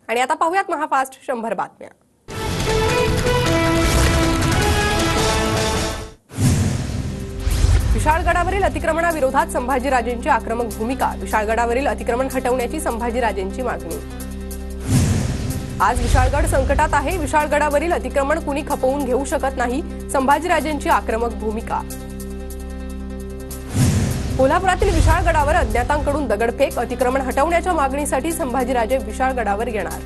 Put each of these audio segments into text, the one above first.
आणि आता पाहूयात महाफास्ट 100 बातम्या। विशाळगडावरील अतिक्रमणाविरोधात संभाजीराजेंची आक्रमक भूमिका। विशाळगडावरील अतिक्रमण हटवण्याची संभाजीराजेंची मागणी। आज विशाळगड संकटात आहे। विशाळगडावरील अतिक्रमण कुणी खपवून घेऊ शकत नाही। संभाजीराजेंची आक्रमक भूमिका। कोल्हापुरातील विशाळगडावर अज्ञातांकडून दगडफेक। अतिक्रमण हटवण्याच्या मागणीसाठी संभाजीराजे विशाळगडावर येणार।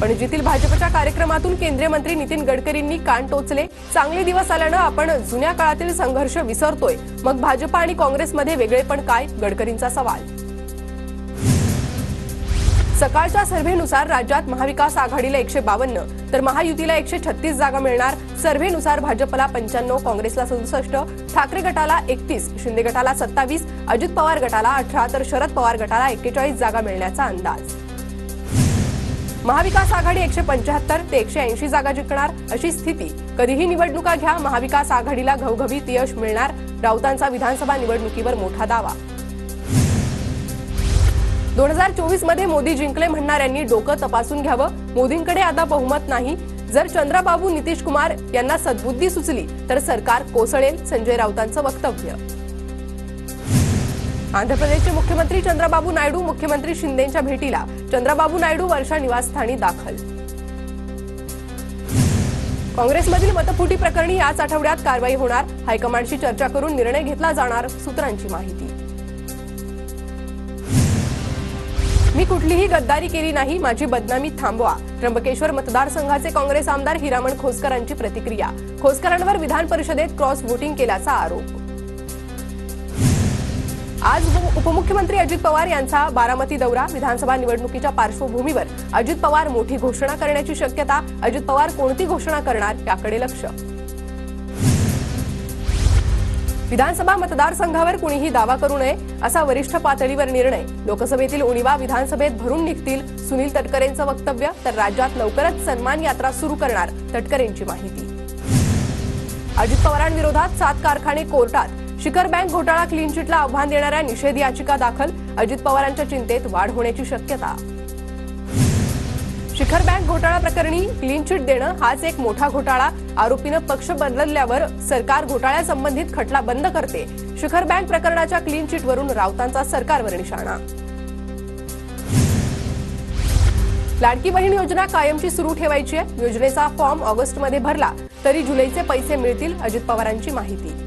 पणजीतील भाजपच्या कार्यक्रमातून केंद्रीय मंत्री नितीन गडकरींनी कान टोचले। चांगले दिवस आल्यानं आपण जुन्या काळातील संघर्ष विसरतोय, मग भाजप आणि काँग्रेसमध्ये वेगळेपण काय? गडकरींचा सवाल। सकाळच्या सर्व्हेनुसार राज्यात महाविकास आघाडीला 152 तर महायुतीला 136 जागा मिळणार। सर्व्हेनुसार भाजपला 95, काँग्रेसला 67, ठाकरे गटाला 31, शिंदे गटाला 27, अजित पवार गटाला 18 तर शरद पवार गटाला 41 जागा मिळण्याचा अंदाज। महाविकास आघाडी 175 ते 180 जागा जिंकणार अशी स्थिती। कधीही निवडणुका घ्या, महाविकास आघाडीला घवघवीत यश मिळणार। राऊतांचा विधानसभा निवडणुकीवर मोठा दावा। 2024 मध्ये मोदी जिंकले म्हणणाऱ्यांनी डोकं तपासून घ्यावं। मोदींकडे आता बहुमत नाही। जर चंद्राबाबू नितीश कुमार यांना सद्बुद्धी सुचली तर सरकार कोसळेल। संजय राऊतांचं वक्तव्य। आंध्र प्रदेशचे मुख्यमंत्री चंद्राबाबू नायडू मुख्यमंत्री शिंदेंच्या भेटीला। चंद्राबाबू नायडू वर्षा निवासस्थानी दाखल। काँग्रेसमधील मतफुटी प्रकरणी याच आठवड्यात कारवाई होणार। हायकमांडशी चर्चा करून निर्णय घेतला जाणार, सूत्रांची माहिती। मी कुठलीही गद्दारी केली नाही, माझी बदनामी थांबवा। त्र्यंबकेश्वर मतदारसंघाचे काँग्रेस आमदार हिरामण खोसकरांची प्रतिक्रिया। खोसकरांवर विधान परिषदेत क्रॉस व्होटिंग केल्याचा आरोप। आज उपमुख्यमंत्री अजित पवार यांचा बारामती दौरा। विधानसभा निवडणुकीच्या पार्श्वभूमीवर अजित पवार मोठी घोषणा करण्याची शक्यता। अजित पवार कोणती घोषणा करणार याकडे लक्ष। विधानसभा मतदारसंघावर कुणीही दावा करू नये असा वरिष्ठ पातळीवर निर्णय। लोकसभेतील उणीवा विधानसभेत भरून निघतील, सुनील तटकरेंचं वक्तव्य। तर राज्यात लवकरच सन्मान यात्रा सुरू करणार, तटकरेंची माहिती। अजित पवारांविरोधात 7 कारखाने कोर्टात। शिखर बँक घोटाळा क्लीन चिटला आव्हान देणाऱ्या निषेध याचिका दाखल। अजित पवारांच्या चिंतेत वाढ होण्याची शक्यता। शिखर बँक घोटाळा प्रकरणी क्लीन चिट देणं हाच एक मोठा घोटाळा। आरोपीनं पक्ष बदलल्यावर सरकार घोटाळ्यासंबंधित खटला बंद करते। शिखर बँक प्रकरणाच्या क्लीन चिटवरून राऊतांचा सरकारवर निशाणा। लाडकी बहीण योजना कायमची सुरू ठेवायची आहे। योजनेचा फॉर्म ऑगस्टमध्ये भरला तरी जुलैचे पैसे मिळतील, अजित पवारांची माहिती।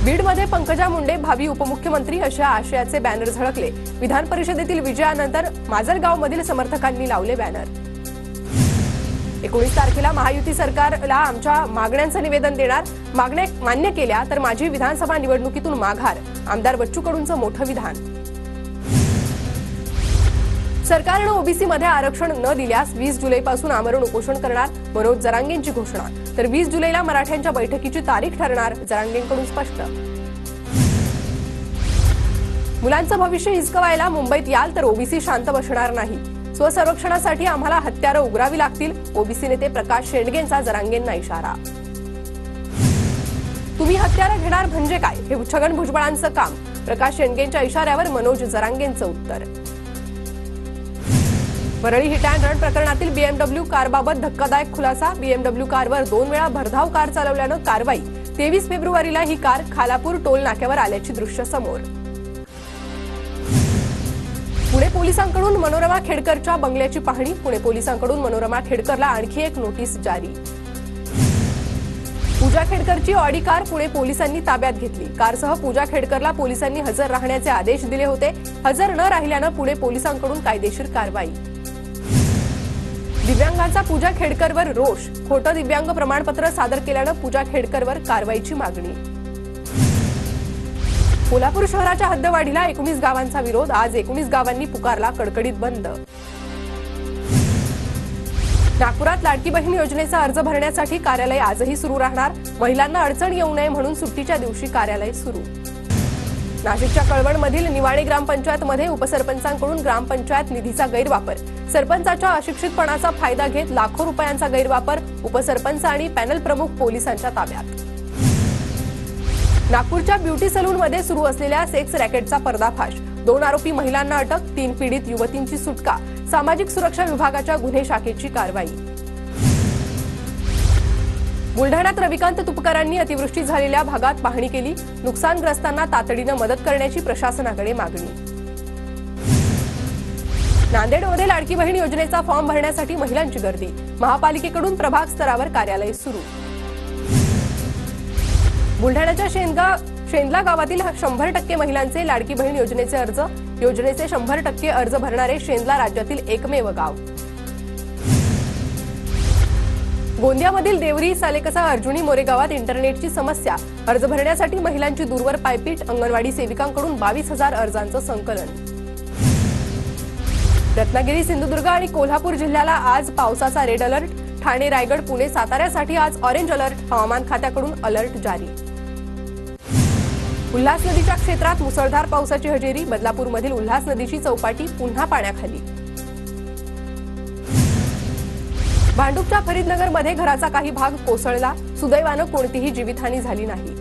बीडमध्ये पंकजा मुंडे भावी उपमुख्यमंत्री अशा आशयाचे बॅनर झळकले। विधान परिषदेतील विजयानंतर माजलगावमधील समर्थकांनी लावले बॅनर। 19 तारखेला महायुती सरकारला आमच्या मागण्यांचं निवेदन देणार। मागण्या मान्य केल्या तर माझी विधानसभा निवडणुकीतून माघार। आमदार बच्चू कडूंचं मोठं विधान। सरकारनं ओबीसीमध्ये आरक्षण न दिल्यास 20 जुलैपासून आमरण उपोषण करणार, मनोज जरांगेंची घोषणा। तर 20 जुलैला मराठ्यांच्या बैठकीची तारीख ठरणार, जरांगेंकडून स्पष्ट। मुलांचं भविष्य हिसकावायला मुंबईत याल तर ओबीसी शांत बसणार नाही। स्वसंरक्षणासाठी आम्हाला हत्यारं उघडावी लागतील, ओबीसी नेते प्रकाश शेंडगेंचा जरांगेंना इशारा। तुम्ही हत्यारं घेणार म्हणजे काय, हे छगन भुजबळांचं काम। प्रकाश शेंडगेंच्या इशाऱ्यावर मनोज जरांगेंचं उत्तर। वरळी हिट अँड रन प्रकरणातील बीएमडब्ल्यू कारबाबत धक्कादायक खुलासा। बीएमडब्ल्यू कारवर 2 वेळा भरधाव कार चालवल्यानं कारवाई। 23 फेब्रुवारीला ही कार खालापूर टोल नाक्यावर आल्याची दृश्य समोर। पुणे पोलिसांकडून मनोरमा खेडकरच्या बंगल्याची पाहणी। पुणे पोलिसांकडून मनोरमा खेडकरला आणखी एक नोटीस जारी। पूजा खेडकरची ऑडी कार पुणे पोलिसांनी ताब्यात घेतली। कारसह पूजा खेडकरला पोलिसांनी हजर राहण्याचे आदेश दिले होते। हजर न राहिल्यानं पुणे पोलिसांकडून कायदेशीर कारवाई। दिव्यांगांचा पूजा खेडकरवर रोष। खोटं दिव्यांग प्रमाणपत्र सादर केल्यानं पूजा खेडकरवर कारवाईची मागणी। कोल्हापूर शहराच्या हद्दवाढीला 19 गावांचा विरोध। आज 19 गावांनी पुकारला कडकडीत बंद। नागपुरात लाडकी बहीण योजनेचा अर्ज भरण्यासाठी कार्यालय आजही सुरू राहणार। महिलांना अडचण येऊ नये म्हणून सुट्टीच्या दिवशी कार्यालय सुरू। नाशिकच्या कळवणमधील निवाणे ग्रामपंचायतमध्ये उपसरपंचांकडून ग्रामपंचायत निधीचा गैरवापर। सरपंचाच्या अशिक्षितपणाचा फायदा घेत लाखो रुपयांचा गैरवापर। उपसरपंच आणि पॅनल प्रमुख पोलिसांच्या ताब्यात। नागपूरच्या ब्युटी सलूनमध्ये सुरू असलेल्या सेक्स रॅकेटचा पर्दाफाश। 2 आरोपी महिलांना अटक, 3 पीडित युवतींची सुटका, सामाजिक सुरक्षा विभागाच्या गुन्हे शाखेची कारवाई. बुलढाण्यात रविकांत तुपकरांनी अतिवृष्टी झालेल्या भागात पाहणी केली, नुकसानग्रस्तांना तातडीने मदत करण्याची प्रशासनाकडे मागणी. नांदेडमध्ये लाडकी बहीण योजनेचा फॉर्म भरण्यासाठी महिलांची गर्दी, महापालिकेकडून प्रभाग स्तरावर कार्यालय सुरू. बुलढाण्याच्या शेंदला गावातील 100% महिलांचे लाडकी बहीण योजनेचे अर्ज, योजनेचे 100% अर्ज भरणारे शेंदला राज्यातील एकमेव गाव. गोंदियामधील देवरी सालेकसा अर्जुनी मोरे गावात इंटरनेटची समस्या, अर्ज भरण्यासाठी महिलांची दूरवर पायपीट, अंगणवाडी सेविकांकडून 22,000 अर्जांचं संकलन. रत्नागिरी, सिंधुदुर्ग आणि कोल्हापूर जिल्ह्याला आज पावसाचा रेड अलर्ट, ठाणे, रायगड, पुणे, साताऱ्यासाठी आज ऑरेंज अलर्ट, हवामान खात्याकडून अलर्ट जारी. उल्हास नदीच्या क्षेत्रात मुसळधार पावसाची हजेरी, बदलापूरमधील उल्हास नदीची चौपाटी पुन्हा पाण्याखाली. भांडूपच्या फरीदनगरमध्ये घराचा काही भाग कोसळला, सुदैवानं कोणतीही जीवितहानी झाली नाही.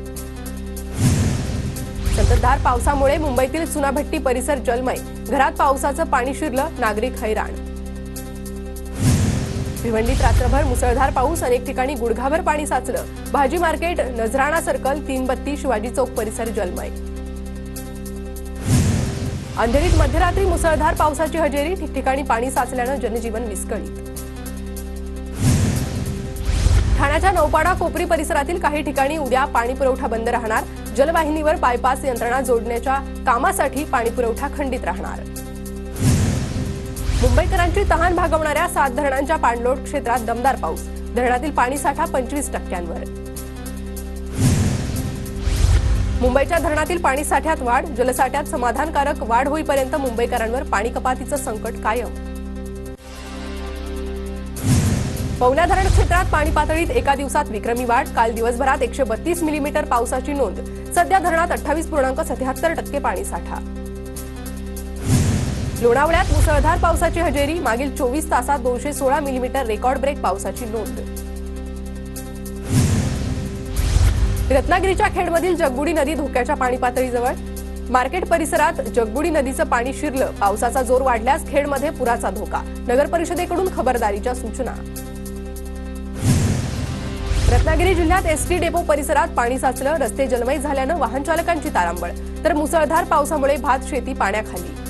संततधार पावसामुळे मुंबईतील चुनाभट्टी परिसर जलमय, घरात पावसाचं पाणी शिरलं, नागरिक हैराण. भिवंडीत रात्रभर मुसळधार पाऊस, अनेक ठिकाणी गुडघाभर पाणी साचलं, भाजी मार्केट, नजराणा सर्कल, 3 बत्ती, शिवाजी चौक परिसर जलमय. अंधेरीत मध्यरात्री मुसळधार पावसाची हजेरी, ठिकठिकाणी पाणी साचल्यानं जनजीवन विस्कळीत. ठाण्याच्या नौपाडा कोपरी परिसरातील काही ठिकाणी उद्या पाणी पुरवठा बंद राहणार, जलवाहिनीवर बायपास यंत्रणा जोडण्याच्या कामासाठी पाणी पुरवठा खंडित राहणार. मुंबईकरांची तहान भागवणाऱ्या 7 धरणांच्या पाणलोट क्षेत्रात दमदार पाऊस, धरणातील पाणीसाठा 25%वर. मुंबईच्या धरणातील पाणीसाठ्यात वाढ, जलसाठ्यात समाधानकारक वाढ होईपर्यंत मुंबईकरांवर पाणी कपातीचं संकट कायम. पवना धरण क्षेत्रात पाणी पातळीत एका दिवसात विक्रमी वाढ, काल दिवसभरात 132 मिलीमीटर पावसाची नोंद, सध्या धरणात 28.77% पाणीसाठा. लोणावळ्यात मुसळधार पावसाची हजेरी, मागील 24 तासात 216 मिलीमीटर रेकॉर्ड ब्रेक पावसाची नोंद. रत्नागिरीच्या खेडमधील जगबुडी नदी धोक्याच्या पाणी पातळीजवळ, मार्केट परिसरात जगबुडी नदीचं पाणी शिरलं, पावसाचा जोर वाढल्यास खेडमध्ये पुराचा धोका, नगर परिषदेकडून खबरदारीच्या सूचना. रत्नागिरी जिल्ह्यात एसटी डेपो परिसरात पाणी साचलं, रस्ते जलमय झाल्यानं वाहन चालकांची तारांबळ, तर मुसळधार पावसामुळे भात शेती पाण्याखाली.